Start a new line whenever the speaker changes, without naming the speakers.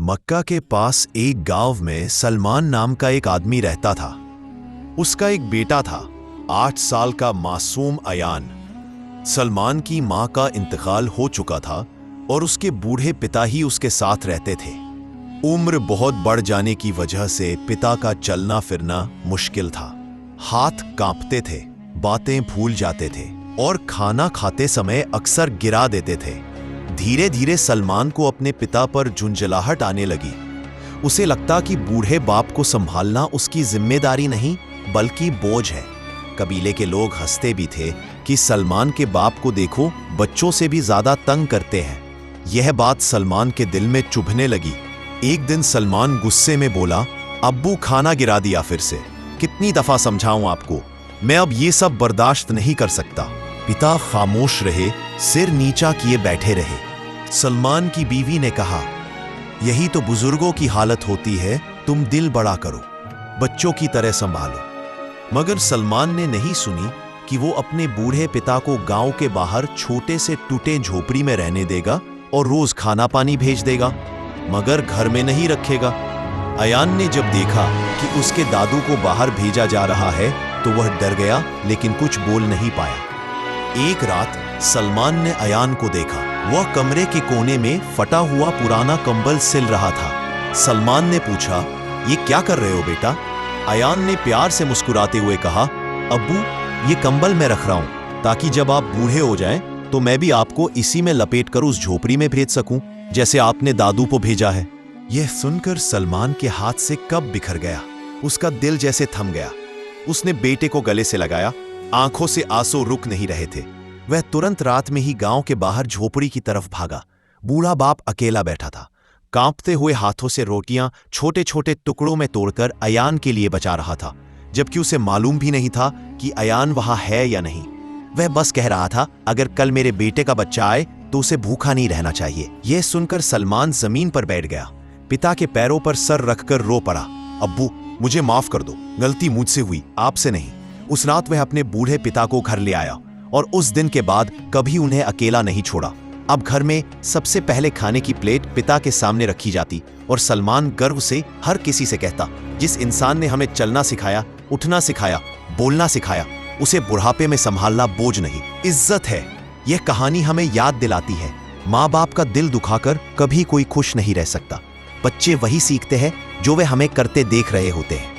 मक्का के पास एक गांव में सलमान नाम का एक आदमी रहता था। उसका एक बेटा था, 8 साल का मासूम अयान। सलमान की मां का इंतकाल हो चुका था और उसके बूढ़े पिता ही उसके साथ रहते थे। उम्र बहुत बढ़ जाने की वजह से पिता का चलना फिरना मुश्किल था। हाथ कांपते थे, बातें भूल जाते थे और खाना खाते समय अक्सर गिरा देते थे। धीरे धीरे सलमान को अपने पिता पर झुंझलाहट आने लगी। उसे लगता कि बूढ़े बाप को संभालना उसकी जिम्मेदारी नहीं बल्कि बोझ है। कबीले के लोग हंसते भी थे कि सलमान के बाप को देखो, बच्चों से भी ज्यादा तंग करते हैं। यह बात सलमान के दिल में चुभने लगी। एक दिन सलमान गुस्से में बोला, अब्बू खाना गिरा दिया फिर से। कितनी दफा समझाऊं आपको, मैं अब ये सब बर्दाश्त नहीं कर सकता। पिता खामोश रहे, सिर नीचा किए बैठे रहे। सलमान की बीवी ने कहा, यही तो बुजुर्गों की हालत होती है, तुम दिल बड़ा करो, बच्चों की तरह संभालो। मगर सलमान ने नहीं सुनी कि वो अपने बूढ़े पिता को गांव के बाहर छोटे से टूटे झोपड़ी में रहने देगा और रोज खाना पानी भेज देगा, मगर घर में नहीं रखेगा। अयान ने जब देखा कि उसके दादू को बाहर भेजा जा रहा है तो वह डर गया, लेकिन कुछ बोल नहीं पाया। एक रात सलमान ने अयान को देखा। वह कमरे के कोने में फटा हुआ पुराना कंबल सिल रहा था। सलमान ने पूछा, ये क्या कर रहे हो बेटा? अयान ने प्यार से मुस्कुराते हुए कहा, अब्बू, ये कंबल मैं रख रहा हूं ताकि जब आप बूढ़े हो जाएं तो मैं भी आपको इसी में लपेट कर उस झोपड़ी में भेज सकूं जैसे आपने दादू को भेजा है। यह सुनकर सलमान के हाथ से कब बिखर गया। उसका दिल जैसे थम गया। उसने बेटे को गले से लगाया। आंखों से आंसू रुक नहीं रहे थे। वह तुरंत रात में ही गांव के बाहर झोपड़ी की तरफ भागा। बूढ़ा बाप अकेला बैठा था, कांपते हुए हाथों से रोटियां छोटे छोटे टुकड़ों में तोड़कर अयान के लिए बचा रहा था, जबकि उसे मालूम भी नहीं था कि अयान वहां है या नहीं। वह बस कह रहा था, अगर कल मेरे बेटे का बच्चा आए तो उसे भूखा नहीं रहना चाहिए। यह सुनकर सलमान जमीन पर बैठ गया। पिता के पैरों पर सर रखकर रो पड़ा, अब्बू, मुझे माफ कर दो, गलती मुझसे हुई, आपसे नहीं। उस रात वह अपने बूढ़े पिता को घर ले आया और उस दिन के बाद कभी उन्हें अकेला नहीं छोड़ा। अब घर में सबसे पहले खाने की प्लेट पिता के सामने रखी जाती और सलमान गर्व से हर किसी से कहता, जिस इंसान ने हमें चलना सिखाया, उठना सिखाया, बोलना सिखाया, उसे बुढ़ापे में संभालना बोझ नहीं, इज्जत है। यह कहानी हमें याद दिलाती है, माँ बाप का दिल दुखाकर कभी कोई खुश नहीं रह सकता। बच्चे वही सीखते हैं जो वे हमें करते देख रहे होते हैं।